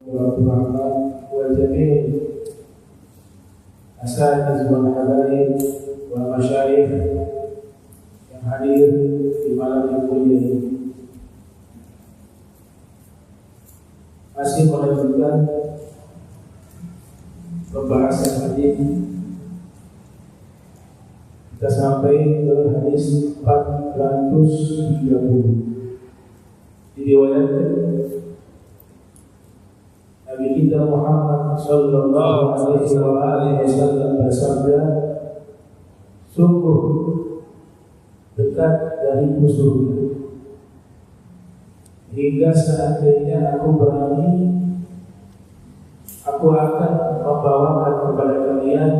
warahmatullahi wabarakatuh. Asal wal habaib wal masyayikh yang hadir di malam yang mulia ini, masih melanjutkan pembahasan hadis. Kita sampai ke hadis 430. Diriwayatkan Nabi kita Muhammad sallallahu alaihi wasallam bersabda, sungguh dekat dariku surga, hingga seandainya aku berani, aku akan membawakan kepada kalian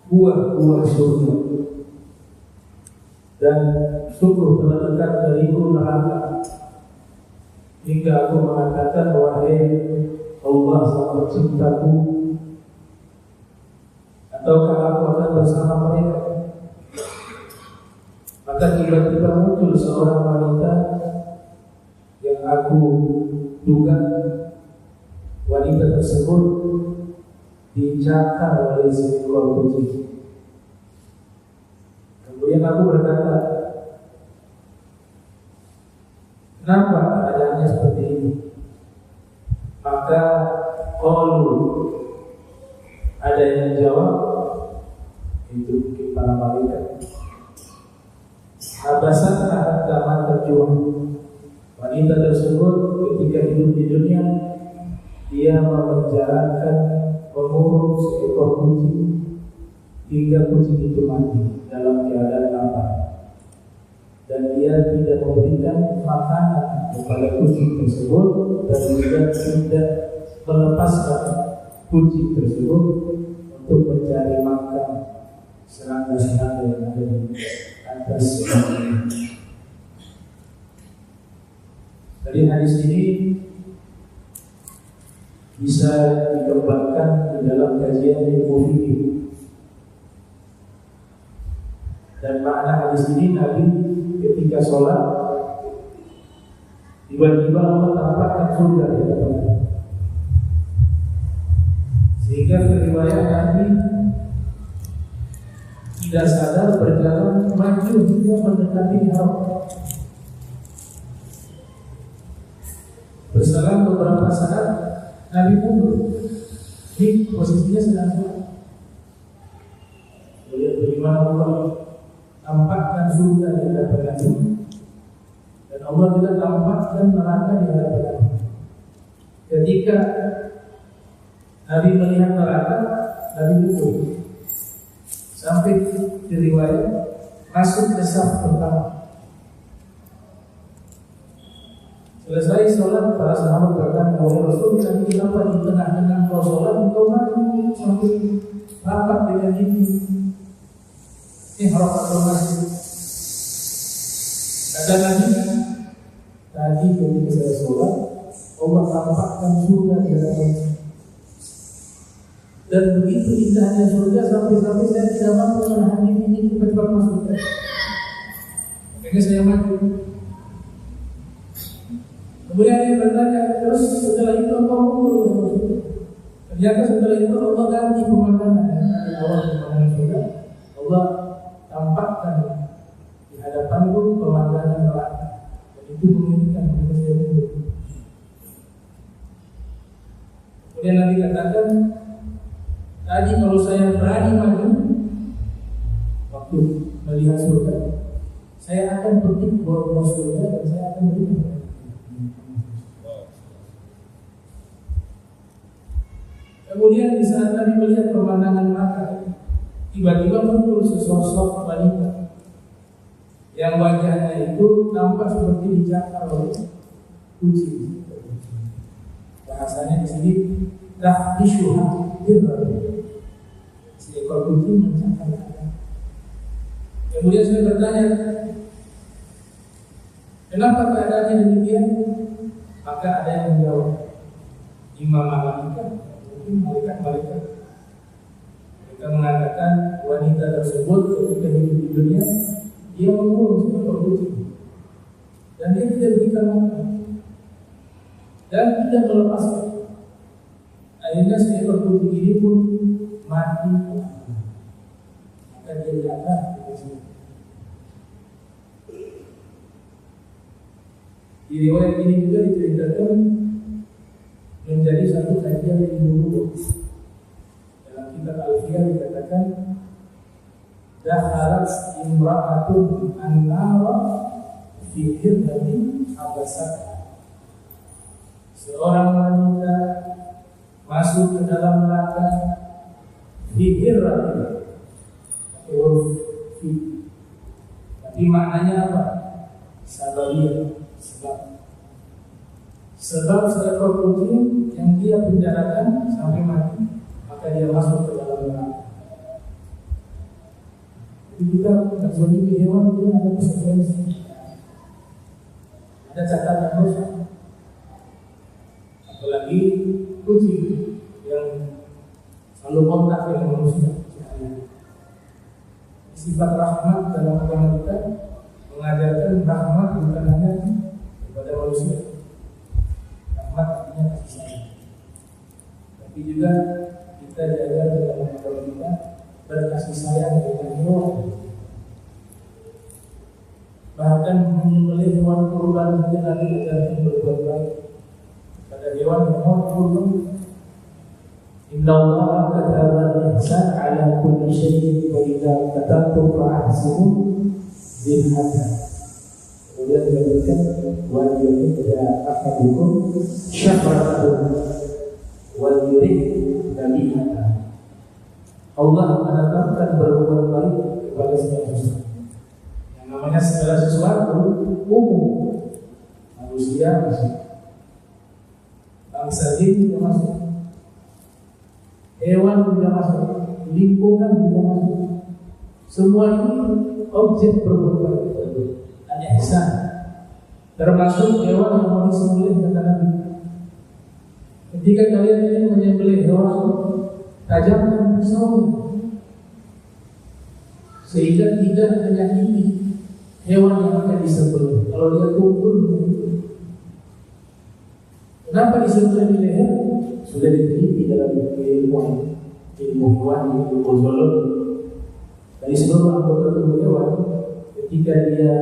buah-buah surga, dan sungguh telah dekat dariku neraka, hingga aku mengatakan, wahai Allah sang penciptaku, ataukah aku akan bersama mereka? Maka tiba-tiba muncul seorang wanita yang aku duga wanita tersebut dicakar oleh seekor kucing. Kemudian aku berkata, kenapa keadaannya seperti ini? Maka qalu, ada yang jawab, itu mungkin para malaikat, habasatna hatta mata ju'an. Wanita tersebut ketika hidup di dunia, dia memenjarakan pemurung seekor kucing hingga kucing itu mati dalam keadaan lapar, dan dia tidak memberikan makanan kepada kucing tersebut, dan juga tidak melepaskan kucing tersebut untuk mencari makan serangga-serangga yang ada di atas. Dari hadis ini bisa dikembangkan di dalam kajian ilmu fikih. Dan makna hadis ini, Nabi ketika sholat tiba-tiba Allah tampakkan surga di hadapannya, sehingga riwayat Nabi tidak sadar berjalan maju hingga mendekati haram. Berselang beberapa saat Nabi mundur, ini posisinya sedang sholat. Melihat bagaimana Allah tampakkan surga di hadapannya, dan Allah juga tampakkan neraka di hadapannya. Ketika Nabi melihat neraka, Nabi mundur sampai diriwayat masuk ke saf pertama. Selesai sholat, para sahabat berkata, wahai Rasul, kami kenapa di tengah-tengah kau sholat engkau maju sampai rapat dengan ini? Ini harapan Allah. Kata Nabi, tadi ketika saya sholat, Allah tampakkan surga di hadapan saya. Dan begitu indahnya surga sampai-sampai saya tidak mampu menahan ini cepat-cepat masuk. Makanya saya maju. Kemudian dia bertanya, terus setelah itu apa hukum? Ternyata setelah itu Allah ganti pemandangan. Dari awal pemandangan surga, Allah tampakkan di hadapanku pemandangan neraka, dan itu menginginkan kepada saya hidup. Kemudian Nabi katakan, tadi kalau saya berani maju waktu melihat surga, saya akan pergi ke bawah surga dan saya akan beriman. Kemudian di saat Nabi melihat pemandangan neraka, tiba-tiba muncul sesosok wanita yang wajahnya itu tampak seperti dicakar oleh kucing. Bahasanya di sini tahdishuha birra, seekor kucing mencakar. Kemudian saya bertanya, kenapa keadaannya demikian? Maka ada yang menjawab, imam malaikat, mungkin malaikat-malaikat. Mereka mengatakan wanita tersebut ketika hidup di dunia, dia mengurus seekor kucing dan dia tidak berikan makan. dan tidak melepaskan. Akhirnya seekor kucing ini pun mati. Maka dia diangkat. Di riwayat ini juga diceritakan menjadi satu kajian yang dulu. Dalam kitab Al-Fiyah dikatakan, dakhalat imra'atun an-nara fi hirbatin abasat. Seorang wanita masuk ke dalam neraka fi hirbatin. Huruf fi. Tapi maknanya apa? Sababiyah. Sebab seekor kucing yang dia penjarakan sampai mati, maka dia masuk ke dalam neraka. Jadi kita menzalimi hewan itu ada konsekuensi, ada catatan dosa. Apalagi kucing yang selalu kontak dengan manusia. Sifat rahmat dalam agama kita mengajarkan rahmat bukan hanya kepada manusia. Rahmat artinya kasih sayang. Tapi juga kita diajar dalam agama kita berkasih sayang dengan hewan. Bahkan menyembelih hewan kurban saja Nabi ajarkan berbuat baik pada hewan yang mau kurban. Inna Allah kataba al-ihsan ala kulli syai'in wa idza katabtum fa'ahsinu zibhatan. Kemudian dikatakan wal yurida ahadukum syafratun wal yurid nabihatan. Allah menetapkan berbuat baik kepada segala sesuatu. Yang namanya segala sesuatu umum. Manusia masuk, bangsa jin juga masuk, hewan juga masuk, lingkungan juga masuk. Semua ini objek berbuat baik. Hanya ihsan. Termasuk hewan yang mau disembelih kata Nabi. Ketika kalian ingin menyembelih hewan, tajamkan pisau sehingga tidak menyakiti hewan yang akan disembelih. Kalau dia tumpul, kenapa disembelih di leher? Sudah diteliti dalam ilmu hewan, ilmu zoologi. Dari seluruh anggota tubuh hewan, ketika dia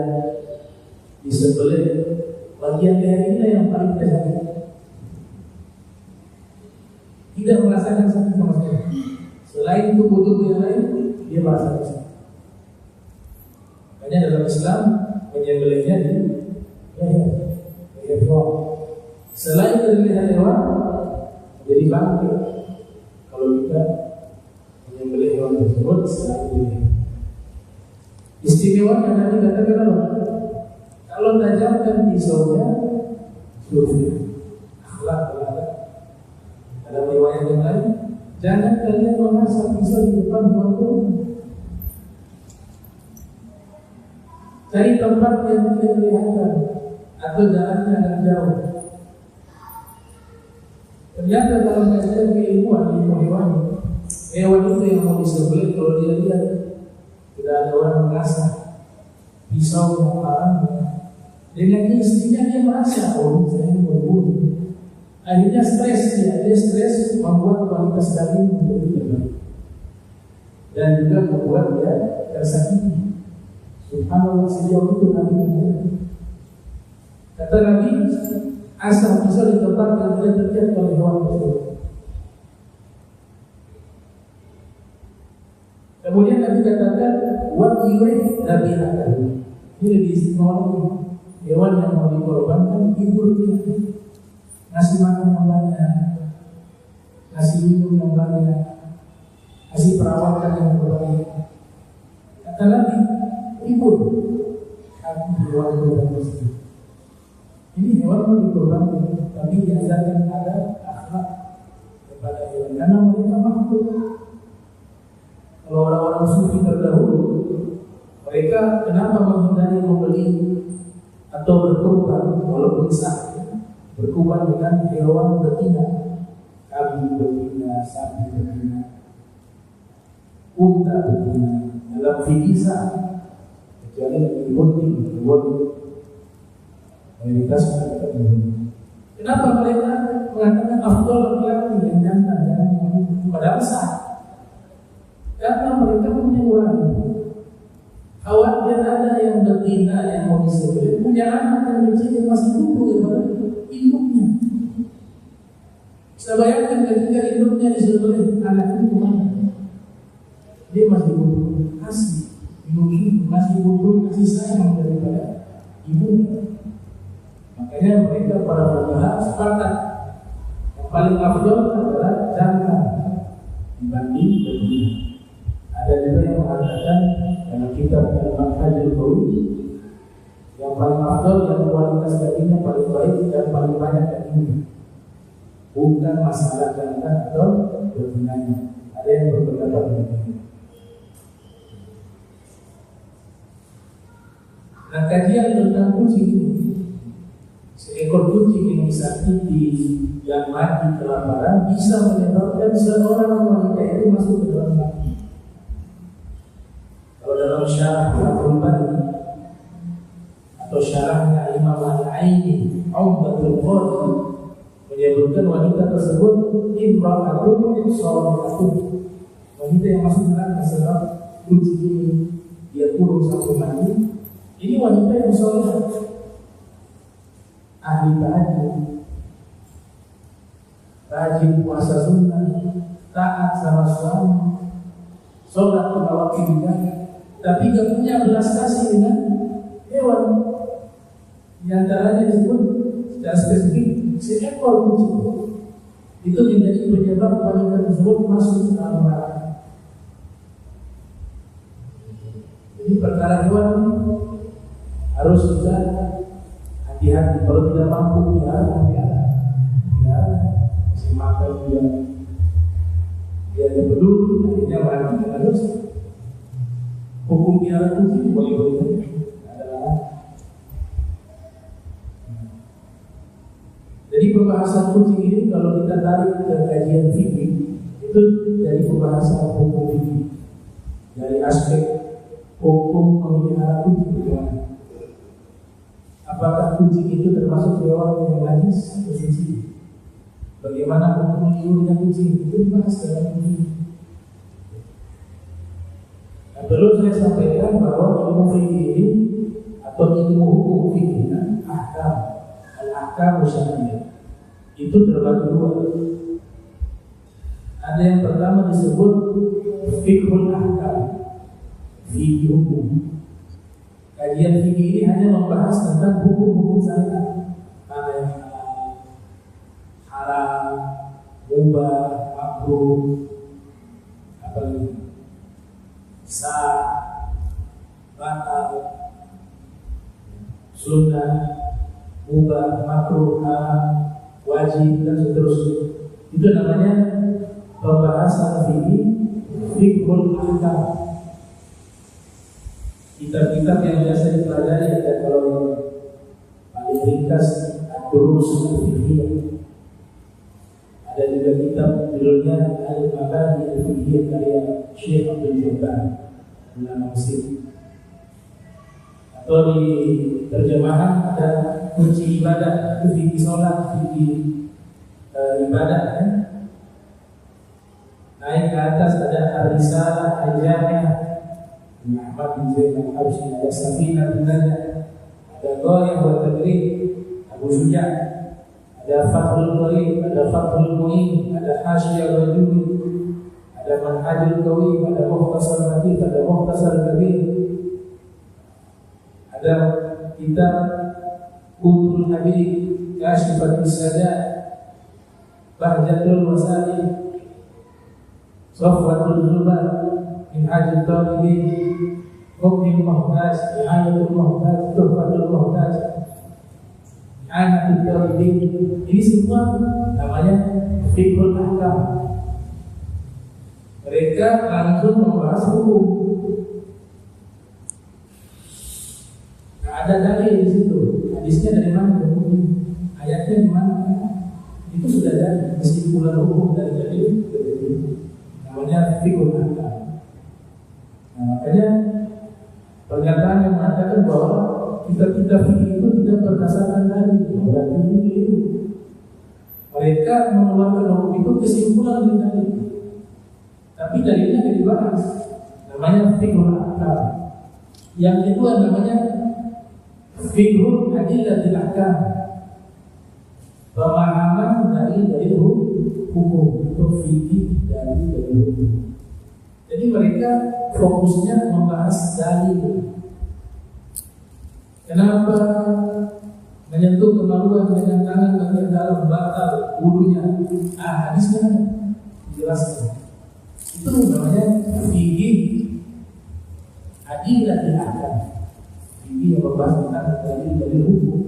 disembelih, bagian leher ini yang paling sakit. Tidak merasakan sakit sama sekali. Selain tubuh-tubuh yang lain, dia merasakan sakit. Makanya dalam Islam menyembelihnya di leher hewan. Selain dari leher hewan, jadi bangkai. Kalau kita menyembelih hewan tersebut selain di leher. Istimewa yang tadi katakan apa? Kalau tajamkan pisaunya, sufi, akhlak berada. Dalam riwayat yang lain, jangan kalian mengasah pisau di depan hewan. Cari tempat yang tidak kelihatan atau jalannya agak jauh. Ternyata dalam kajian keilmuan ilmu hewan itu yang mau disembelih, kalau dia lihat tidak ada orang mengasah pisau yang parahnya, dengan istrinya dia merasa, oh saya membunuh. Akhirnya stres dia stres membuat kualitas daging menjadi tidak baik dan juga membuat dia tersakiti. Subhanallah, sejauh itu Nabi kata Nabi, asal pisau di tempat yang tidak terlihat oleh hewan tersebut. Kemudian Nabi katakan, what yurid Nabi akan. Ini lebih istimewa lagi. Hewan yang mau dikorbankan hibur dia, ngasih makan yang banyak, ngasih minum yang banyak, ngasih perawatan yang terbaik. Kata Nabi, hibur hati hewan tersebut. Ini hewan mau dikorbankan, tapi diajarkan ada akhlak kepada hewan karena mereka makhluk. Kalau orang-orang sufi terdahulu, mereka kenapa menghindari membeli atau berkurban, walaupun sah, berkurban dengan hewan betina, kambing betina, sapi betina, unta betina, dalam fikih sah, kecuali lebih penting buat mayoritas masyarakat Indonesia. Kenapa mereka mengatakan afdal laki-laki yang jantan, jangan yang wanita? Padahal sah. Karena mereka punya nurani. Khawatir ada yang betina yang mau disebut, punya anak yang kecil yang masih tumbuh kepada induknya. Saya bayangkan ketika induknya disebut anak itu kemana? Dia masih butuh kasih, masih butuh kasih sayang daripada ibunya. Makanya mereka para fuqaha sepakat yang paling afdal adalah jantan dibanding betina. Ada juga yang mengatakan dalam kitab Al-Manhajul Qawi yang paling afdal yang kualitas dagingnya paling baik dan paling banyak dagingnya. Bukan masalah jantan atau betinanya. Ada yang berpendapat begini. Nah, kajian tentang kucing ini, seekor kucing yang disakiti yang mati kelaparan bisa menyebabkan seorang wanita itu masuk ke dalam neraka. Kalau dalam syarah Fathul Bari atau syarahnya Imam Al-Aini Umdatul Qari menyebutkan wanita tersebut imra'atun shalihah, wanita yang masuk neraka sebab kucing ini dia kurung sampai mati. Ini wanita yang shalihah, ahli tahajud, rajin puasa sunnah, taat sama suami, sholat lima waktu, tapi gak punya belas kasih dengan hewan. Di antaranya disebut secara spesifik seekor kucing. Itu menjadi penyebab wanita tersebut masuk ke dalam neraka. Jadi perkara hewan harus juga hati-hati. Kalau tidak mampu ya si makan juga dia ada peduli, akhirnya mati karena dosa. Hukum piara kucing boleh adalah. Jadi pembahasan kucing ini kalau kita tarik ke kajian fikih itu dari pembahasan hukum fikih, dari aspek hukum memelihara kucing bagaimana. Apakah kucing itu termasuk hewan yang najis atau suci? Bagaimana hukum liurnya kucing itu dibahas dalam fikih. Nah, perlu saya sampaikan bahwa ilmu fikih ini atau ilmu hukum fikih al-ahkam syar'iyyah itu terbagi dua. Ada yang pertama disebut fiqhul ahkam, fikih hukum. Kajian fikih ini hanya membahas tentang hukum-hukum syariat, mana yang haram, mubah, makruh, apalagi sah, batal, sunnah, mubah, makruh, haram, wajib dan seterusnya. Itu namanya pembahasan fikih, fiqhul ahkam. Kitab-kitab yang biasa dipelajari ada kalau paling ringkas Ad-Durus Al-Fiqhiyah. Ada juga kitab judulnya Al-Mabadi Al-Fiqhiyah karya Syekh Abdul Jabbar ulama Mesir. Atau di terjemahan ada kunci ibadah, fikih sholat, fikih ibadah kan? Naik ke atas ada Ar-Risalah Al-Jami'ah Muhammad bin Zaid al-Habsyi, ada Safinah bin Najah, ada Ghayah wa Tadrib Abu Syuja', ada Fathul Qarib, ada Fathul Mu'in, ada Hasyiyah Rajuli, ada Manhajul Qawi, ada Mukhtasar Latif, ada Mukhtasar Kabir, ada kitab Qutul Habib, Kashifatul Sadat, Bahjatul Wasail, Safwatul Zubar, Minhajul Talibin, Hukmul Muhtaj, I'anatul Muhtaj, Tuhfatul Muhtaj, I'anatul Talibin. Ini semua namanya fiqhul ahkam. Mereka langsung membahas hukum. Nah, ada dalil di situ. Hadisnya dari mana? Ayatnya di mana? Itu sudah ada kesimpulan hukum dari dalil. Namanya fiqhul ahkam. Nah, makanya pernyataan yang mengatakan bahwa kita fikih itu tidak berdasarkan dalil, berarti itu Mereka mengeluarkan hukum itu kesimpulan dari tadi, tapi dalilnya tidak dibahas. Namanya fiqhul ahkam. Yang kedua namanya fiqhul adillatil ahkam, pemahaman dari hukum atau fikih dari hukum. Jadi mereka fokusnya membahas dalil. Kenapa menyentuh kemaluan dengan tangan bagian dalam batal wudunya? Hadisnya dijelaskan. Itu namanya fikih adillatil ahkam. Fikih yang membahas tentang dalil dari hukum.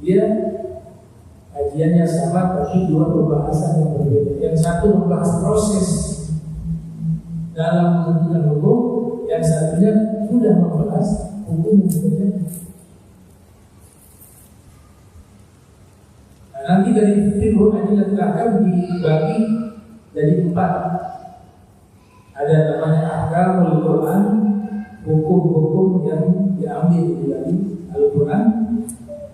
Dia kajiannya sama tapi dua pembahasan yang berbeda. Yang satu membahas proses dalam menentukan hukum, yang satunya sudah membahas hukum sebenarnya. Nah, nanti dari fiqh adillatil ahkam dibagi jadi 4. Ada namanya ahkamul Quran, hukum-hukum yang diambil dari Al-Quran.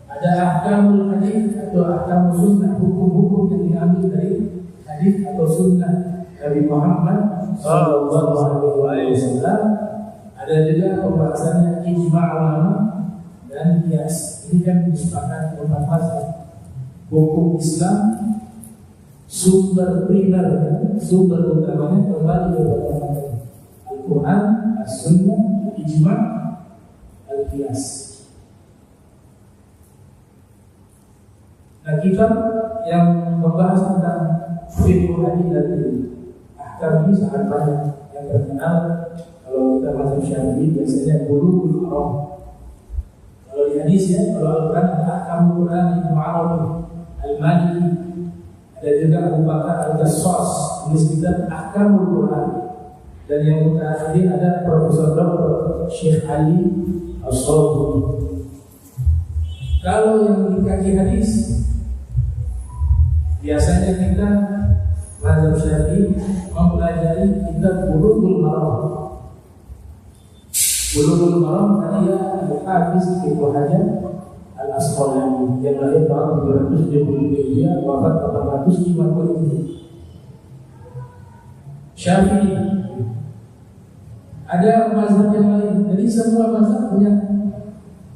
Ada ahkamul hadis atau ahkamul sunnah, hukum-hukum yang diambil dari hadis atau sunnah Nabi Muhammad sallallahu alaihi wasallam. Ada juga pembahasannya ijma' ulama dan qiyas. Ini kan disepakati 4 mazhab. Hukum Islam sumber primer, sumber utamanya kembali kepada Al-Quran, As-Sunnah, Ijma', Al-Qiyas. Nah, kitab yang membahas tentang fiqh adillatil ahkam ini sangat banyak. Yang terkenal kalau kita mazhab Syafi'i biasanya Bulughul Maram. Kalau di hadis ya, kalau Al-Quran ada ahkamul Quran Ibnu Arabi Al-Maliki. Ada juga Abu Bakar Al-Jassas tulis kitab Ahkamul Quran. Dan yang terakhir ada Profesor Dr. Syekh Ali As-Sabuni. Kalau yang dikaji hadis, biasanya kita mazhab Syafi'i mempelajari kitab Bulughul Maram. Bulughul Maram karya Al-Hafiz Ibnu Hajar Al-Asqalani yang lahir tahun 770 Hijriah, wafat 850. Syafi'i. Ada mazhab yang lain. Jadi semua mazhab punya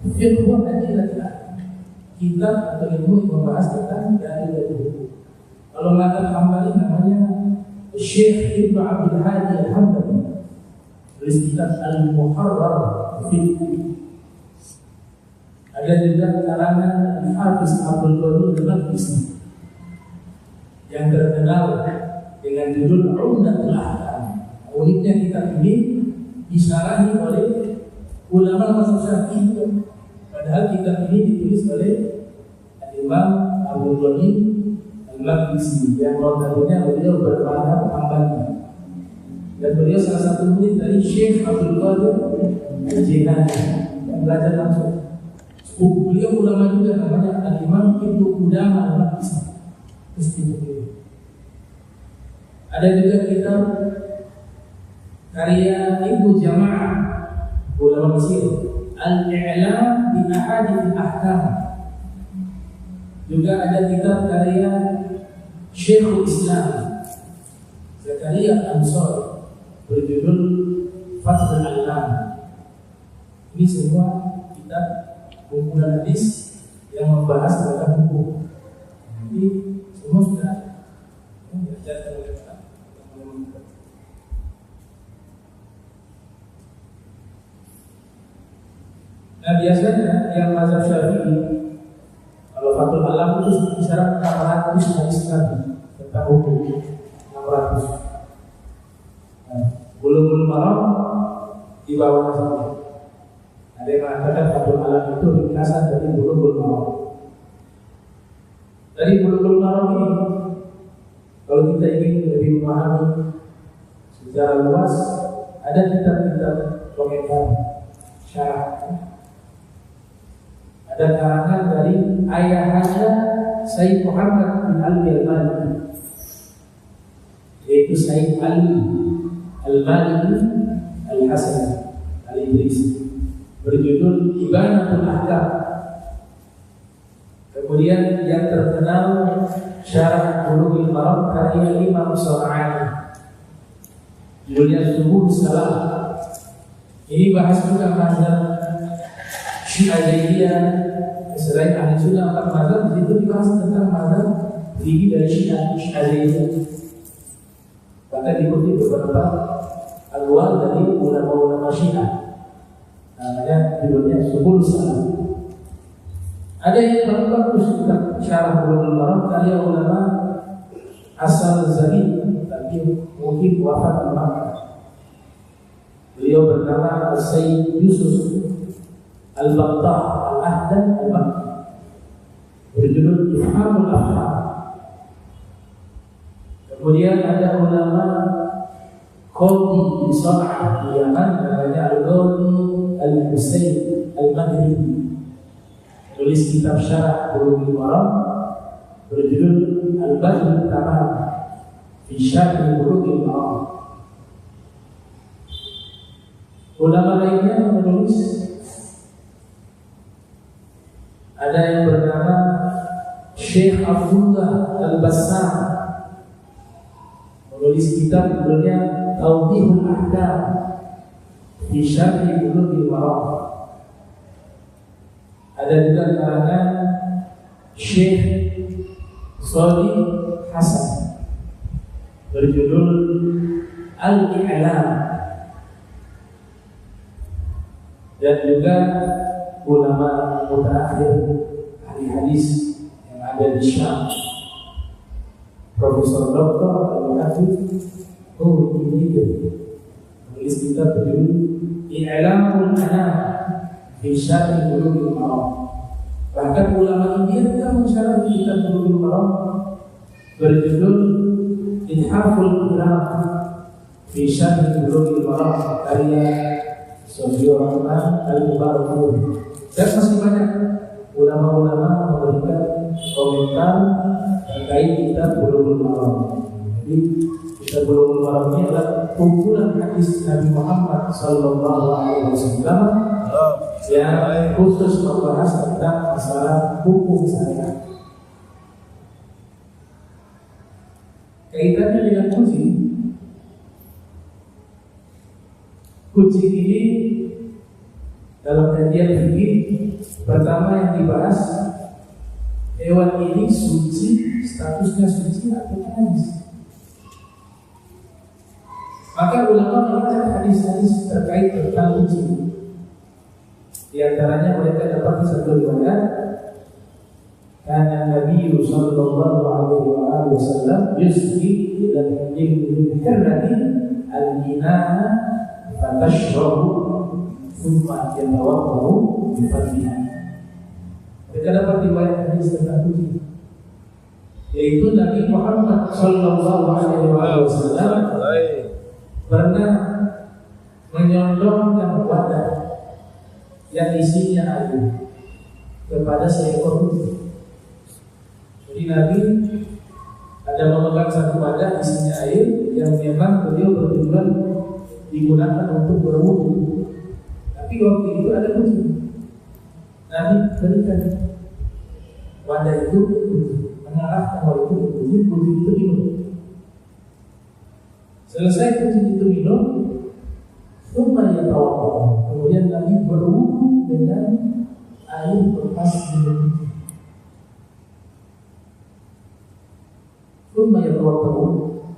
fiqh adillatil ahkam, kitab atau ilmu yang membahas tentang dalil. Kalau mazhab Hambali namanya Syekh Ibnu Abdul Hadi Al-Hambali, tulis kitab Al-Muharrar Fiqh. Ada juga karangan Hafiz Abdul Qadir Al-Maqdisi yang terkenal dengan judul Umdatul Ahkam. Uniknya kitab ini disarahi oleh ulama mazhab Syafi'i, padahal kitab ini ditulis oleh Imam Abdul Qadir Al-Maqdisi yang notabene beliau bermadzhab Hambali, dan beliau salah satu murid dari Syekh Abdul Qadir Al-Jilani yang belajar langsung. Beliau ulama juga namanya Al-Imam Ibnu Qudamah Al-Maqdisi. Ada juga kitab karya Ibnu Jama'ah, ulama Mesir, Al-I'lam bi Ahadits Ahkam. Juga ada kitab karya Syekhul Islam Zakaria Ansari berjudul Fathul Alam. Ini semua kitab kumpulan hadis yang membahas tentang hukum. Jadi semua sudah diajarkan oleh kita. Nah, biasanya yang mazhab Syafi'i kalau Fathul Alam itu bicara 600 hadis Nabi tentang hukum, 600. Nah, Bulughul Maram di bawah saja. Ada yang mengatakan Fathul Alam itu ringkasan dari Bulughul Maram. Dari Bulughul Maram ini, kalau kita ingin lebih memahami secara luas, ada kitab-kitab komentar syarah. Ada karangan dari ayahnya Sayyid Muhammad bin Ali Al-Maliki, yaitu Sayyid Ali Al-Maliki Al-Hasan Al-Idrisi, berjudul Ibanatul Ahkam. Kemudian yang terkenal Syarah Bulughul Maram karya Imam Sha'rani, judulnya Subul Salam. Ini bahas juga mazhab Syiah. Selain ahli sunnah empat mazhab, di situ dibahas tentang mazhab fikih dari Syiah. Bahkan diikuti beberapa alwal dari ulama-ulama Syiah. Namanya judulnya Subul Salam. Ada yang paling bagus tentang Syarah Bulughul Maram karya ulama asal Zaid, tapi mungkin wafat lama. Beliau bernama Sayyid Yusuf Al-Battah Al-Ahdan Al-Bakri, berjudul Ifhamul Afham. Kemudian ada ulama Qadhi di San'ah di Yaman, namanya Al-Qadhi Al-Husayn Al-Maghribi, tulis kitab Syarah Bulughul Maram berjudul Al-Badrul Tamam fi Syarh Bulughul Maram. Ulama lainnya menulis, ada yang bernama Syekh Abdullah Al-Bassam, menulis kitab judulnya Tawdihul Ahkam fi Syarh Bulughul Maram. Ada juga karangan Syekh Shalih Hasan berjudul Al-I'lam, dan juga ulama mutaakhir ahli hadis yang ada di Syam, Profesor Dr. Al-Muhafiz menulis kitab berjudul I'lamul Anam fi Syarh Bulughul Maram. Bahkan ulama India juga mensyarah kitab Bulughul Maram berjudul Ithaful Kiram fi Syarh Bulughul Maram karya Sofiur Rahman Al-Mubarakpur. Dan masih banyak ulama-ulama memberikan komentar terkait kitab Bulughul Maram. Jadi kitab Bulughul Maram ini adalah kumpulan hadis Nabi Muhammad SAW yang khusus membahas tentang masalah hukum syariat. Kaitannya dengan kucing ini dalam kajian fikih pertama yang dibahas, hewan ini suci, statusnya suci atau najis. Maka ulama mengatakan hadis-hadis terkait tentang kucing. Di antaranya mereka dapat satu riwayat, karena Nabi sallallahu alaihi wasallam yusqi ila al-hirrati al-inaha fatashrabu thumma yatawaddahu bi fadliha. Mereka dapat riwayat hadis tentang kucing, yaitu Nabi Muhammad sallallahu alaihi wasallam pernah menyondongkan wadah yang isinya air kepada seekor kucing. Jadi Nabi ada memegang satu wadah isinya air yang memang beliau bertujuan digunakan untuk berwudu. Tapi waktu itu ada kucing. Nabi berikan wadah itu mengarahkan wadah itu ke kucing itu minum. Selesai kucing itu minum, kemudian Nabi berwudu dengan air bekas minum.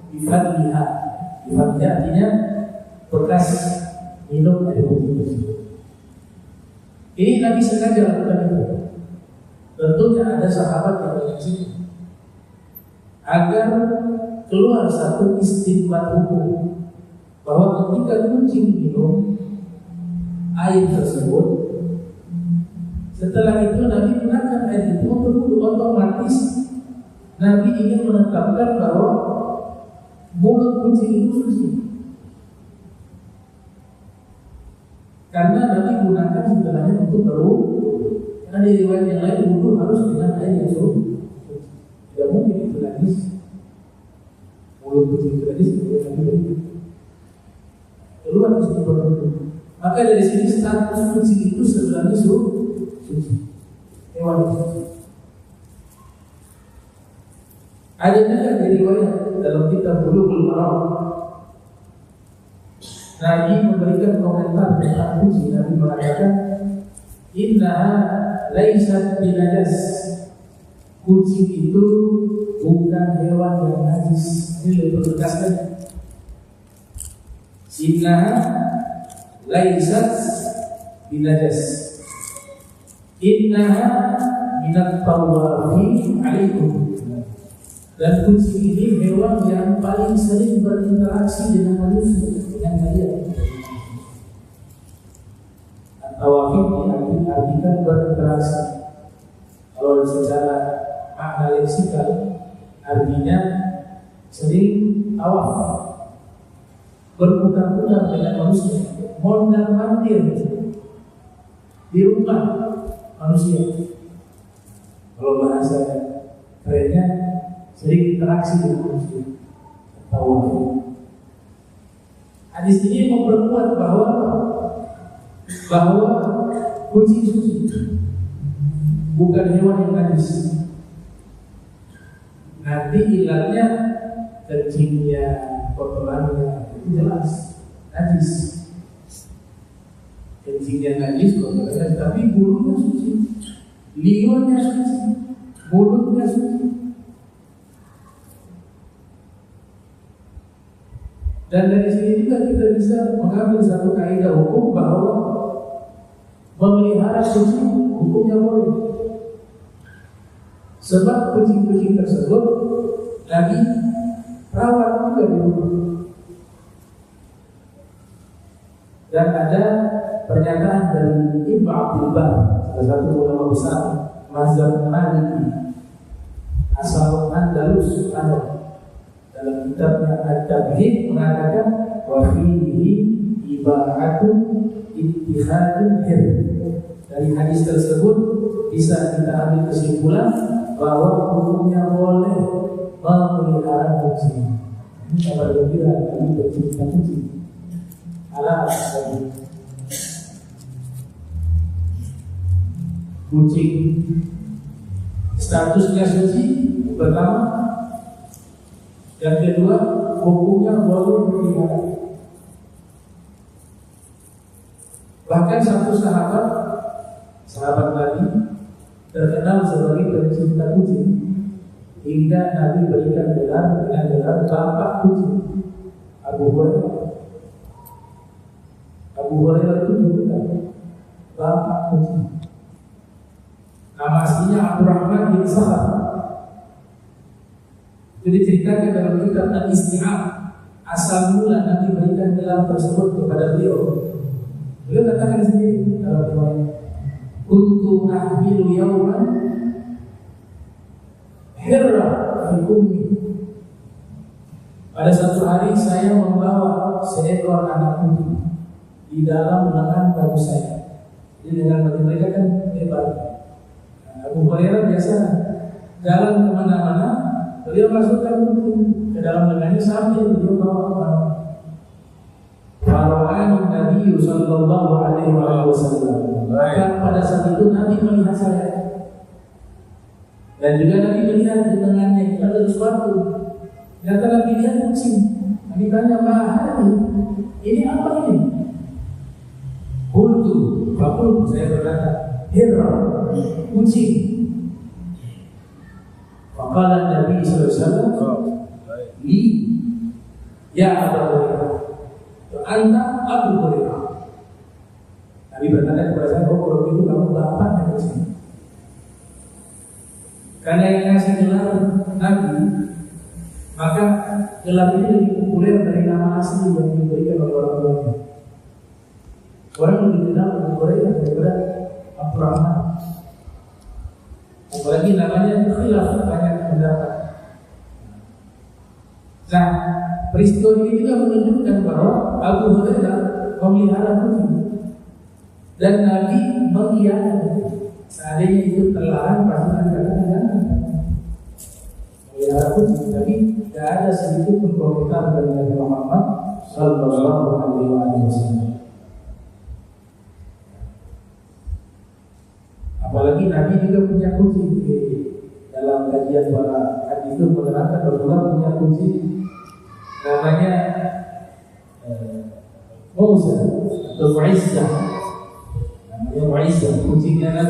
Bifadliha, bifadliha artinya bekas minum dari kucing tersebut. Ini Nabi sengaja lakukan itu. Tentunya ada sahabat yang menyaksikan agar keluar satu istinbat hukum bahwa ketika kucing minum air tersebut, setelah itu Nabi gunakan air itu untuk wudu, otomatis Nabi ingin menetapkan bahwa mulut kucing itu suci. Karena Nabi gunakan sebenarnya untuk berwudu. Karena di riwayat yang lain wudu harus dengan air yang suci. Tidak mungkin itu najis. Mulut kucing itu najis, kemudian Nabi berwudu. Keluar kucing berwudu. Maka dari sini status kucing itu sebenarnya suci. Hewan itu suci. Ada juga dari riwayat dalam kitab Bulughul Maram, Nabi memberikan komentar tentang kucing. Nabi mengatakan, innaha laysat binajas. Kucing itu bukan hewan yang najis. Ini lebih tegaskan. Innaha laysat binajas. Innaha minat tawafin alaikum. Dan kucing ini hewan yang paling sering berinteraksi dengan manusia, dengan kalian. Tawafin diartikan berinteraksi. Kalau secara makna leksikal artinya sering tawaf, berputar-putar dengan manusia, mondar-mandir di rumah manusia. Kalau bahasa kerennya sering interaksi dengan manusia. Tawaf. Hadis ini memperkuat bahwa kucing suci bukan hewan yang najis. Nanti ilatnya kencingnya, kotorannya itu jelas najis. Kencingnya najis, kotorannya, tapi bulunya suci, liurnya suci, mulutnya suci. Dan dari sini juga kita bisa mengambil satu kaidah hukum bahwa memelihara kucing hukumnya boleh. Sebab kucing-kucing tersebut lagi rawat juga di rumah. Dan ada pernyataan dari Ibnu Abdul Bar, salah satu ulama besar mazhab Maliki asal Andalus, dalam kitabnya At-Tabhid mengatakan wa fihi ibahatu ittihadul hir. Dari hadis tersebut bisa kita ambil kesimpulan bahwa hukumnya boleh memelihara kucing. Ini kabar gembira kami bercinta kucing. Alam kucing statusnya suci pertama. Yang kedua, hukumnya boleh dipelihara. Bahkan satu sahabat Nabi terkenal sebagai pencinta kucing, hingga Nabi berikan gelar dengan gelar bapak kucing. Abu Hurairah itu juga bapak kucing. Nama aslinya Abdurrahman bin Sakhar. Itu diceritakan dalam kitab Al-Isti'ab. Asal mula Nabi berikan gelar tersebut kepada beliau. Beliau katakan sendiri dalam riwayat, kuntu ahmilu yawman hirra fi ummi. Pada satu hari saya membawa seekor anak kucing di dalam lengan bahu saya. Jadi dengan bagi mereka kan hebat. Abu Hurairah biasa jalan kemana-mana, beliau masukkan kucing ke dalam lengannya sambil beliau bawa. Fara'ani Nabi sallallahu alaihi wasallam. Maka pada saat itu Nabi melihat saya. Dan juga Nabi melihat di lengannya ada sesuatu. Ternyata Nabi lihat kucing. Nabi tanya, "Mahal ini apa ini?" Qultu, saya berkata, "Hirra, kucing." Faqala Nabi sallallahu alaihi wasallam, "Li ya Abu Hurairah. Anta Abu Hurairah." Nabi berkata kepada saya, "Oh, kalau itu kamu bapaknya kucing." Karena yang ngasih gelar Nabi, maka gelar ini lebih populer dari nama asli yang diberikan oleh orang tuanya. Orang lebih kenal Abu Hurairah daripada Abdurrahman. Apalagi namanya khilaf, banyak pendapat. Nah, peristiwa ini juga menunjukkan bahwa Abu Hurairah memelihara kucing dan Nabi mengiyakan. Seandainya itu terlarang, pasti Nabi katakan jangan memelihara kucing. Tapi tidak ada sedikit pun komentar dari Nabi Muhammad sallallahu alaihi wasallam. Apalagi Nabi juga punya kucing. Dalam kajian para hadis itu menerangkan Rasulullah punya kunci namanya Musa atau Mu'izzah. Namanya Mu'izzah, kuncinya kan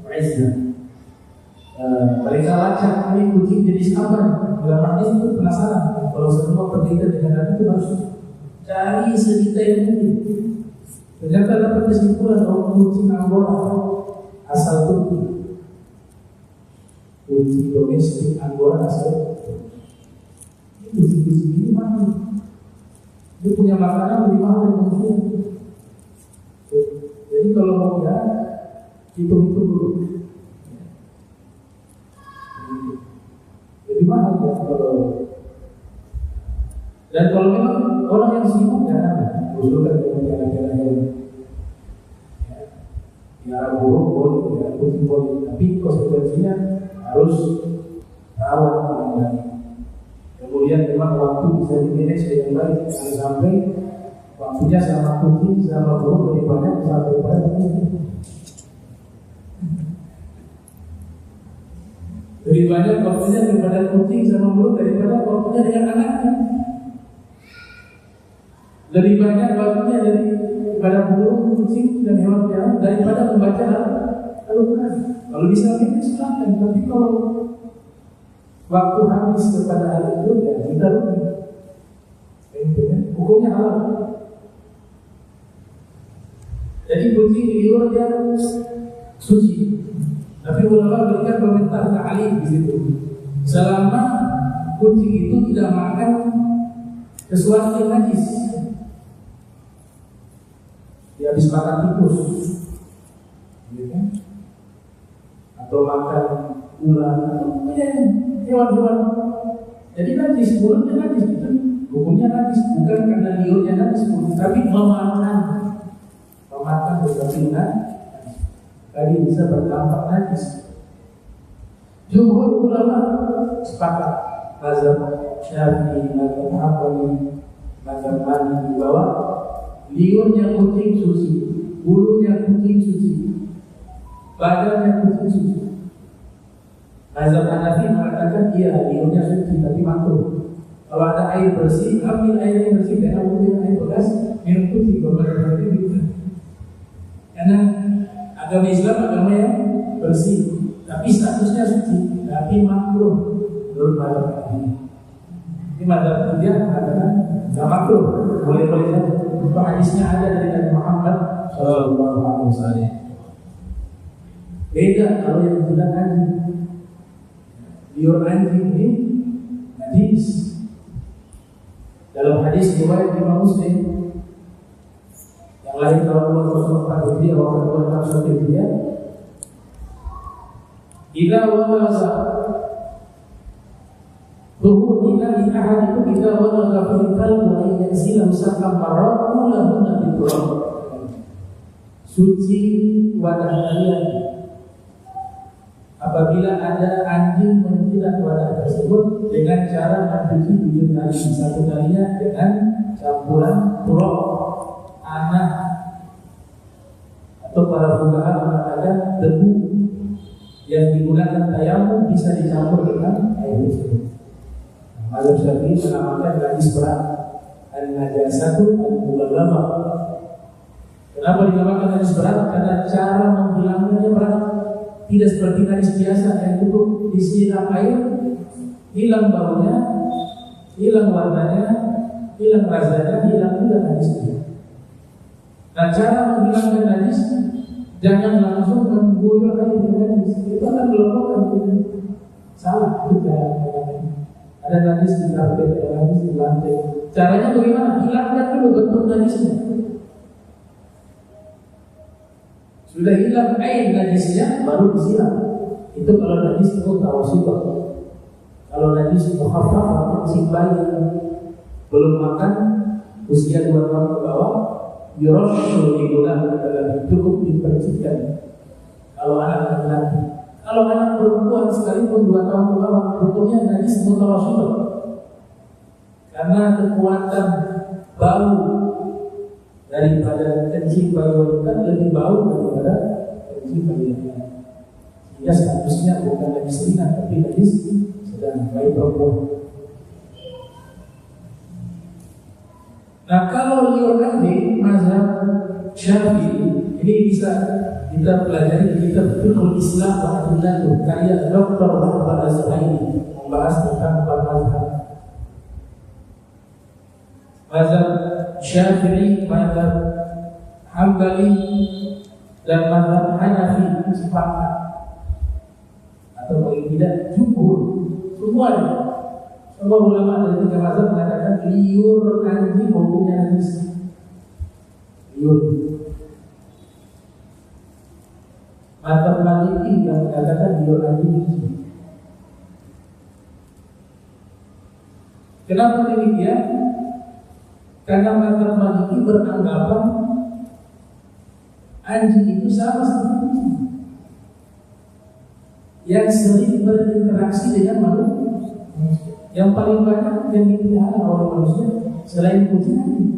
Mu'izzah. Mereka lacak ini kucing jenis apa? Dalam hadis itu penasaran. Kalau semua berbeda dengan Nabi itu harus cari sedetail mungkin. Ternyata dapat kesimpulan bahwa kucing Anggora asal Turki. Kucing domestik Anggora asal Turki. Kucing-kucing ini mahal. Dia punya makanan lebih mahal dari manusia. Jadi kalau mau ya hitung-hitung dulu. Jadi mahal ya kalau. Dan kalau memang orang yang sibuk jangan usulkan dengan cara-cara yang ya buruk boleh, ya kucing boleh, tapi konsekuensinya harus rawat dengan baik. Kemudian memang waktu bisa dimanage dengan baik, jangan sampai waktunya sama kucing sama buruk lebih banyak sampai pada kucing. Lebih banyak waktunya daripada kucing sama buruk daripada waktunya dengan anaknya. Lebih banyak waktunya daripada burung, kucing dan hewan peliharaan daripada membaca Al-Quran. Kalau bisa ini silakan, tapi kalau waktu habis kepada hal itu ya kita rugi. Hukumnya halal. Jadi kucing di luar dia suci. Tapi ulama berikan komentar ta'lim di situ. Selama kucing itu tidak makan sesuatu yang najis. Dia habis makan tikus, ya, atau makan ular, atau hewan-hewan. Jadi najis, mulutnya najis, itu hukumnya najis, bukan karena liurnya najis, tapi memakan berarti najis. Tadi bisa berdampak najis. Jumhur ulama sepakat, mazhab Syafi'i, mazhab Hambali, mazhab Maliki bahwa liurnya kucing suci, bulunya kucing suci, badannya kucing suci. Mazhab Hanafi mengatakan iya liurnya suci tapi makruh. Kalau ada air bersih, ambil air yang bersih, karena ambil air bekas, minum kucing. Berarti gitu. Karena agama Islam agama yang bersih, tapi statusnya suci, tapi makruh menurut mazhab Hanafi. Ini mazhab dia mengatakan nggak makruh, boleh-boleh saja. Itu hadisnya ada dari Nabi Muhammad SAW. Beda kalau yang tidak anjing. Liur anjing ini najis. Dalam hadis riwayat Imam Muslim yang lahir tahun 204 Hijriah atau 261 Hijriah, idza walaza Tuhur ila ahadikum idza walagha fil qalbi wa yansila musakam maratu lahu nabiturab. Suci wadah kalian apabila ada anjing menjilat wadah tersebut dengan cara mencuci 7 kali. Satu kalinya dengan campuran turab, tanah, atau para fuqaha mengatakan debu yang digunakan tayamum bisa dicampur dengan air tersebut. Mazhab Syafi'i menamakan najis berat an-najasatu al-mughalladhah. Kenapa dinamakan najis berat? Karena cara menghilangkannya berat. Tidak seperti najis biasa yang cukup disiram air, hilang baunya, hilang warnanya, hilang rasanya, hilang juga najisnya. Nah, cara menghilangkan najis jangan langsung mengguyur air dengan najis. Itu akan melumpuhkan. Salah juga. Ada najis di karpet, ada najis di lantai. Caranya bagaimana? Hilangkan dulu bentuk najisnya. Sudah hilang air najisnya, baru disiram. Itu kalau najis itu tawasibah. Kalau najis muhaffafah, masih bayi belum makan, usia 2 tahun ke bawah, yurashul digunakan dalam cukup dibersihkan. Kalau anak laki-laki. Kalau anak perempuan sekalipun 2 tahun ke bawah, hukumnya najis mutawasibah. Karena kekuatan bau daripada kencing bayi wanita lebih bau daripada kencing bayi laki-laki. Sehingga statusnya bukan najis ringan, tapi najis dan baik perempuan. Nah, kalau liur anjing mazhab Syafi'i ini bisa kita pelajari di kitab Fiqhul Islam wa Adillatuh karya Dr. Wahbah Az-Zuhaili membahas tentang empat mazhab. Mazhab Syafi'i, mazhab Hambali, dan mazhab Hanafi sepakat atau paling tidak jumhur semuanya. Semua ulama dari tiga mazhab mengatakan liur anjing hukumnya najis. Liur. Mazhab Maliki yang mengatakan liur anjing najis. Kenapa demikian? Karena mazhab Maliki beranggapan anjing itu sama seperti kucing yang sering berinteraksi dengan manusia. Yang paling banyak yang dipelihara oleh manusia selain kucing anjing.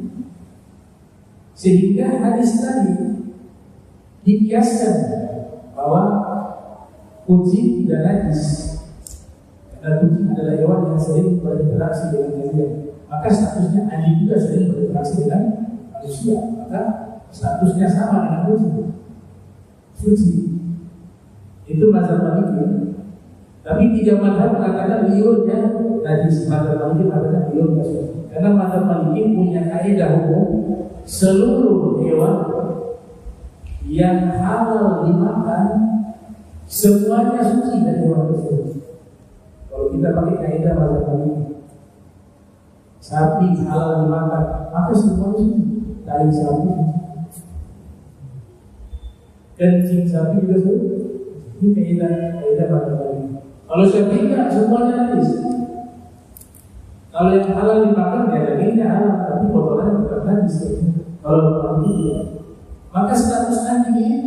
Sehingga hadis tadi dikiaskan bahwa kucing tidak najis karena kucing adalah hewan yang sering berinteraksi dengan manusia. Maka statusnya anjing juga sering berinteraksi dengan manusia. Maka statusnya sama dengan kucing. Suci. Itu mazhab Maliki. Tapi tiga mazhab mengatakan liurnya najis. Mazhab Maliki mengatakan liurnya suci. Karena mazhab Maliki punya kaidah hukum seluruh hewan yang halal dimakan semuanya suci dari hewan tersebut. Kalau kita pakai kaidah mazhab Maliki, sapi halal dimakan, maka semuanya suci. Tai sapi suci. Kencing sapi juga suci. Ini kaidah mazhab Maliki. Kalau sapi enggak, semuanya najis. Kalau yang halal dimakan, ya dagingnya halal, tapi kotorannya bukan najis. Kalau Maliki, maka status anjing ini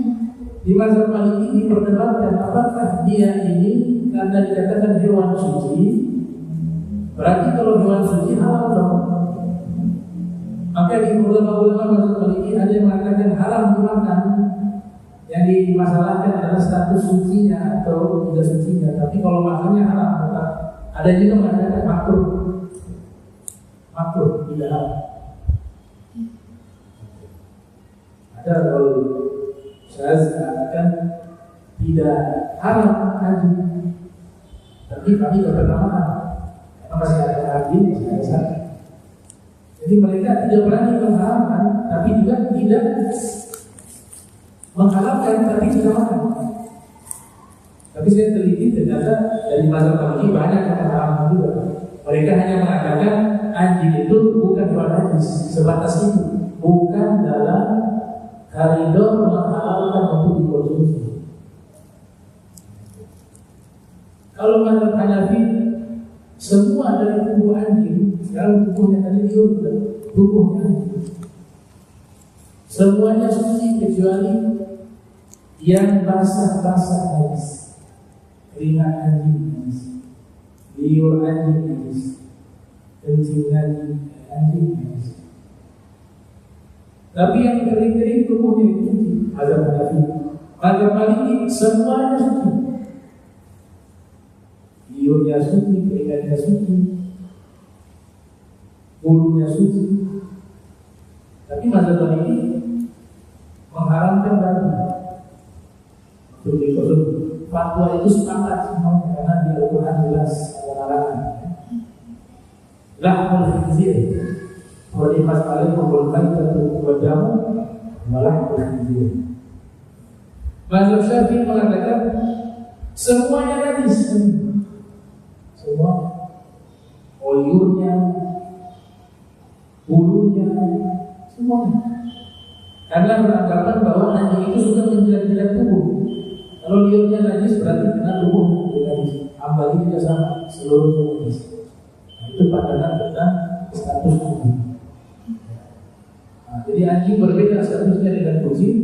di mazhab Maliki diperdebatkan apakah dia ini karena dikatakan hewan suci, berarti kalau hewan suci halal dong. Maka di ulama-ulama mazhab Maliki ada yang mengatakan haram dimakan. Yang dimasalahkan adalah status sucinya atau tidak sucinya. Tapi kalau makannya haram, maka ada juga mengatakan makruh. Makruh tidak haram. Ada kalau saya mengatakan tidak haram anjing, tapi kami tidak pernah makan karena masih ada anjing, masih ada sapi. Jadi mereka tidak berani mengharamkan, tapi juga tidak menghalalkan, tapi tidak makan. Tapi saya teliti ternyata dari mazhab Maliki banyak yang mengharamkan juga. Mereka hanya mengatakan anjing itu bukan hewan najis, sebatas itu, bukan dalam koridor menghalalkan untuk dikonsumsi. Kalau mazhab Hanafi, semua dari tubuh anjing, sekarang tubuhnya tadi liur, tubuhnya anjing, semuanya suci kecuali yang basah-basah najis. Keringat anjing najis, liur anjing najis, kencing anjing najis. Tapi yang kering-kering tubuhnya itu suci. Mazhab Hanafi, mazhab Maliki semuanya suci. Liurnya suci, keringatnya suci, bulunya suci. Tapi mazhab Maliki mengharamkan babi untuk dikonsumsi. Fatwa itu sepakat semuanya karena di Al-Quran jelas ada larangan. Lahmul khinzir walimas alaikum wal maitatu wa damu wa lahmul khinzir. Mazhab Syafi'i mengatakan semuanya najis. Semua liurnya, bulunya, semuanya. Karena beranggapan bahwa anjing itu sudah menjilat-jilat tubuh. Kalau liurnya najis berarti kena tubuh najis. Hambali juga sama, seluruhnya najis. Nah, itu pandangan tentang status anjing. Nah, jadi anjing berbeda statusnya dengan kucing.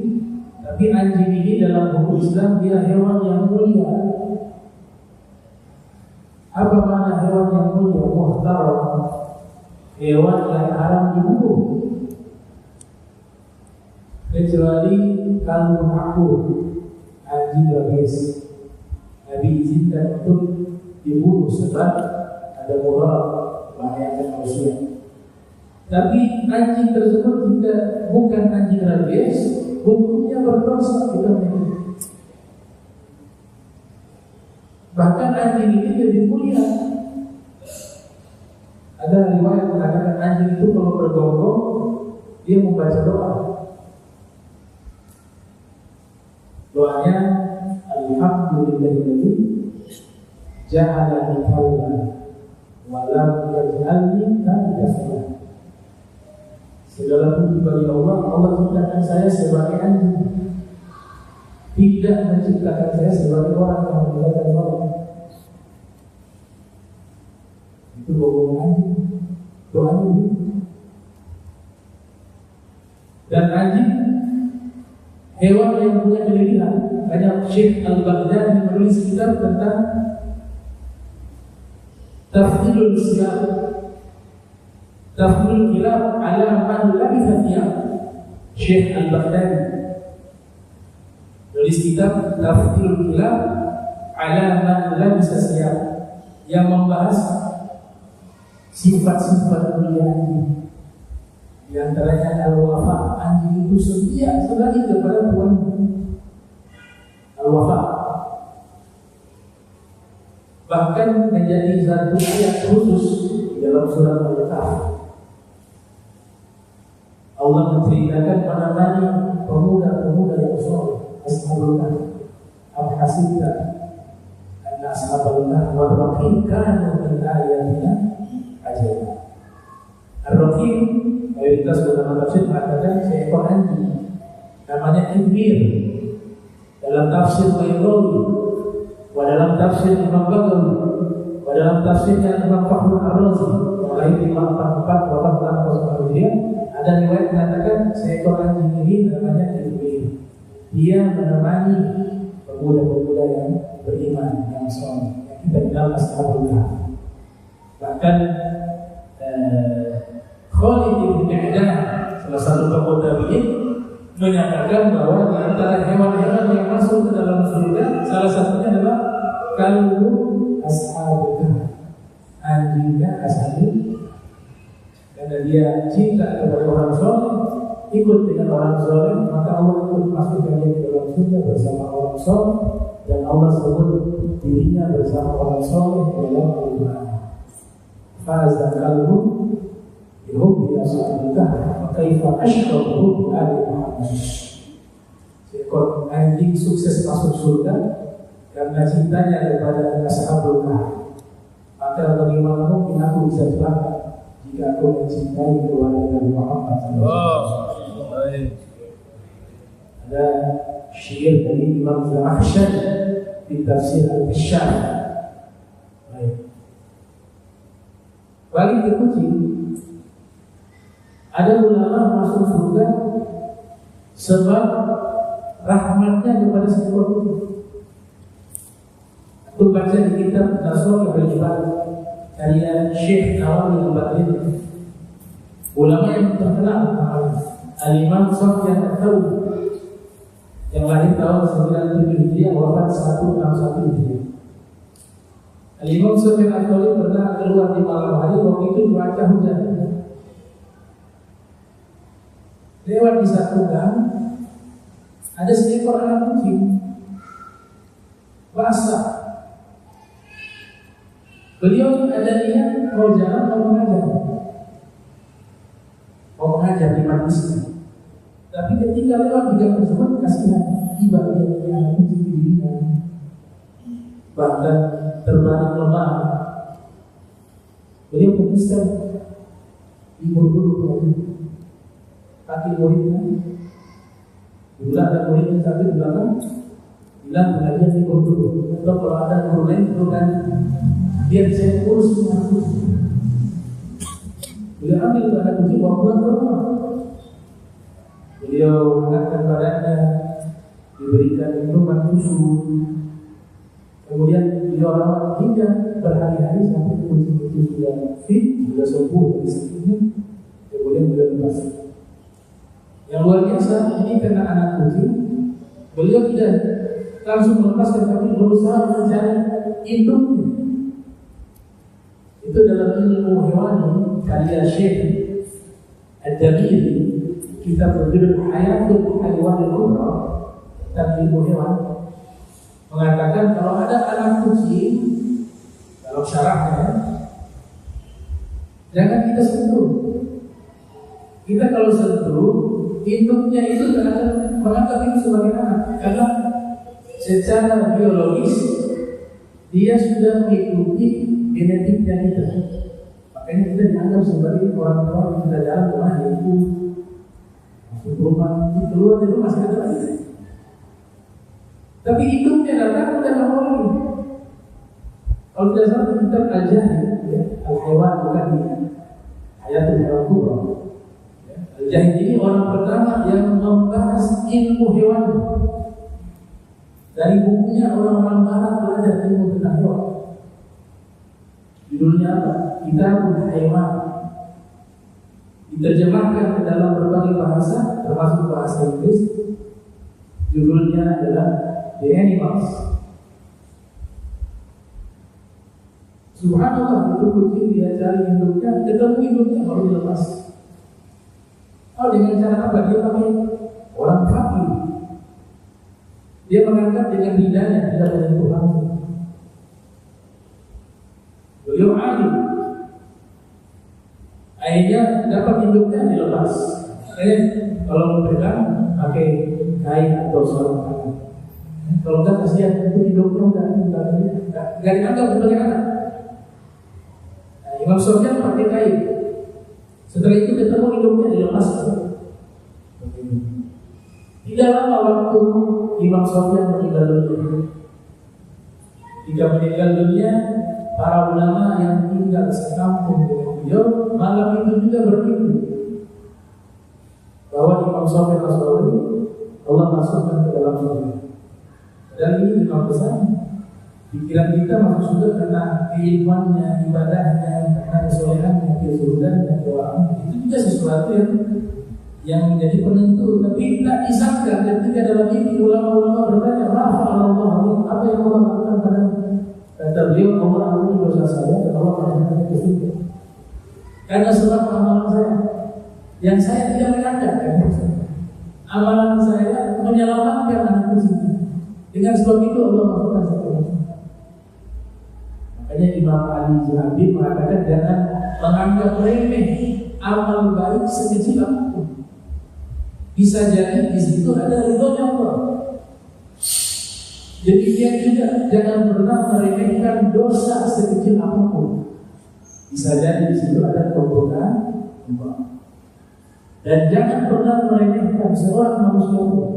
Tapi anjing ini dalam hukum Islam dia hewan yang mulia. Apa makna hewan yang mulia? Muhtaram, hewan yang haram dibunuh. Kecuali kalau aku anjing rabies, Nabi izinkan untuk dibunuh sebab ada moral membahayakan manusia. Tapi anjing tersebut bukan anjing rabies, hukumnya berdosa kita ini. Bahkan anjing ini lebih mulia. Ada riwayat mengatakan anjing itu kalau bergonggong dia membaca doa. Doanya Alhamdulillahilladzi ja'alani kalban wa lam yaj'alni kalban. Segala puji bagi Allah. Allah ciptakan saya sebagai anjing, tidak menciptakan saya sebagai orang yang menggunakan orang. Itu bohong anjing. Doanya ini. Dan anjing hewan yang punya kelebihan. Banyak Syekh Al-Baghdadi menulis kitab tentang Tafdilul Islam, Tafdilul Kilab ala man labitha thiyab. Syekh Al-Baghdadi menulis kitab Tafdilul Kilab ala man labitha thiyab, yang membahas sifat-sifat mulia anjing. Di antaranya al-wafa, anjing itu setia sekali kepada tuannya. Al-wafa bahkan menjadi satu ayat khusus dalam surat Al-Kahf. Allah menceritakan menemani pemuda-pemuda yang soleh, ashabul kahf. Al-hasibta anna ashabul kahf wa raqib kanu min ayatina ajaib. Ar-raqib mayoritas ulama tafsir mengatakan seekor anjing namanya Ibir. Dalam tafsir Baydawi, wa dalam tafsir Imam Baghawi, wa dalam tafsirnya Imam Fakhrul Ar-Razi yang lahir di 444 wafat 409 Hijriah, ada riwayat mengatakan seekor anjing ini namanya Ibir. Dia menemani pemuda-pemuda yang beriman, yang soleh, yang kita kenal ashabul kahf. Bahkan Khalid bin Mi'dan, salah satu tokoh tabi'in, menyatakan bahwa di antara hewan-hewan yang masuk ke dalam surga salah satunya adalah kalbu ashabul kahf, anjingnya ashabul. Karena dia cinta kepada orang soleh, ikut dengan orang soleh, maka Allah ikut masukkan dia ke dalam surga bersama orang soleh, dan Allah sebut dirinya bersama orang soleh dalam Al-Quran. Faza kalbu bihubbi ashabul kahf, kaifa ashrabu bi ali Muhammad. Seekor anjing sukses masuk surga karena cintanya kepada ashabul kahf. Maka bagaimana mungkin aku bisa celaka jika aku mencintai keluarga Nabi Muhammad SAW. Ada syair dari Imam Zamakhsyari di tafsir Al-Kashaf. Baik. Balik ke kucing, ada ulama masuk surga sebab rahmatnya kepada seekor kucing. Aku baca di kitab Nasrul Al-Ibadah karya Syekh Nawawi Al-Baghdadi, ulama yang terkenal, Al-Imam Sufyan Ats-Tsauri yang lahir tahun 97 Hijriah, wafat 161 Hijriah. Al-Imam Sufyan Ats-Tsauri pernah keluar di malam hari, waktu itu cuaca hujan. Lewat di satu gang, ada seekor anak kucing basah. Beliau ada niat mau jalan, mau mengajar di majlis. Tapi ketika lewat di gang tersebut, kasihan tiba dia punya anak kucing di dirinya, bahkan terbaring lemah. Beliau memisah ibu dulu kaki muridnya, bila ada muridnya sampai di belakang, bilang belajar di guru dulu. Atau kalau ada guru lain, guru kan dia bisa urus dengan kucing. Beliau ambil itu anak kucing, bawa pulang ke rumah. Beliau mengangkat badannya, diberikan minuman susu. Kemudian beliau rawat hingga berhari-hari sampai kucing itu sudah fit, sudah sembuh dari sakitnya. Kemudian beliau lepas. Yang luar biasa, ini karena anak kucing, beliau tidak langsung melepaskan, tapi berusaha mencari induknya. Itu dalam ilmu hewani karya Syekh Al-Jamili, kita berjudul Hayatul Hayawan Al-Kubra, tentang ilmu hewan, mengatakan kalau ada anak kucing dalam syarahnya, jangan kita sentuh. Kita kalau sentuh, induknya itu akan menganggap itu sebagai anak, karena secara biologis dia sudah mengikuti genetiknya kita. Makanya kita dianggap sebagai orang tua yang sudah dalam rumah, yaitu masuk rumah, keluar dari rumah sekali lagi. Tapi induknya datang udah nggak boleh. Kalau tidak salah kita Al-Jahil, ya, Al-Hewan bukan dia. Hayatul Hayawan Kubra. Al-Jahil ini orang pertama yang membahas ilmu hewan. Dari bukunya orang-orang barat belajar ilmu tentang hewan. Judulnya apa? Kitabul Haywan. Diterjemahkan ke dalam berbagai bahasa, termasuk bahasa Inggris. Judulnya adalah The Animals. Subhanallah, itu kucing dia cari induknya, ketemu induknya baru dilepas. Oh, dengan cara apa? Dia pakai orang fakir. Dia mengangkat dengan lidahnya, tidak menyentuh langsung. Beliau alim. Akhirnya dapat induknya dilepas. Kalau mempegang pakai kain atau sarung tangan. Kalau enggak kasihan itu induknya enggak dianggap sebagai anak. Imam Sofyan pakai kain. Setelah itu ketemu induknya dilepas. Tidak lama waktu Imam Sofyan meninggal dunia. Jika meninggal dunia, para ulama yang tinggal sekampung dengan beliau malam itu juga bermimpi bahwa Imam Sofyan As-Sawri Allah masukkan ke dalam surga. Dan ini Imam besar. Pikiran kita masuk surga karena keilmuannya, ibadahnya, karena kesolehannya, kezuhudannya, kewarahnya. Itu juga sesuatu yang menjadi penentu. Tapi tak disangka ketika dalam ini ulama-ulama bertanya, Allah, apa yang Allah lakukan pada? Kata beliau, Allah ampuni dosa saya dan Allah akan ke surga. Karena sebab amalan saya yang saya tidak mengandalkan, amalan saya menyelamatkan anak kucing. Dengan sebab itu Allah masukkan saya ke surga. Makanya Imam Ali Zahabi mengatakan jangan menganggap remeh amal baik sekecil apapun. Bisa jadi di situ ada ridhonya Allah. Jadi dia juga jangan pernah meremehkan dosa sekecil apapun. Bisa jadi di situ ada keberkahan Allah. Dan jangan pernah meremehkan seorang manusia pun.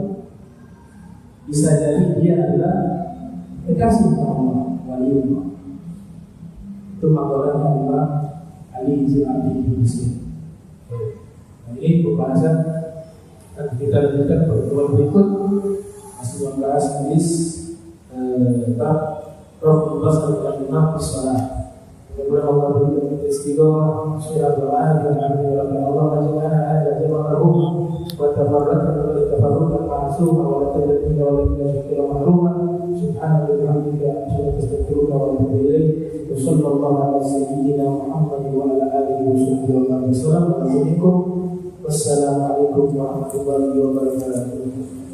Bisa jadi dia adalah kekasih Allah, wali Allah. Itu makalahnya Imam Ali Zahabi di sini. Ini pembahasan kita lanjutkan pertemuan berikut masih membahas hadis bab Rabb al-Imam Salah. Mudah-mudahan Allah berikan kita istiqomah, syirah doa dan amin Allah bagaimana ada jama'ahum wa tabarraka wa tabarruka ma'suma wa tajadina wa tajadina mahruma subhanallahi wa bihamdika astaghfiruka wa atubu ilaik. Wa sallallahu ala sayyidina Muhammad wa ala alihi wa sahbihi wa sallam. Wassalamualaikum warahmatullahi wabarakatuh.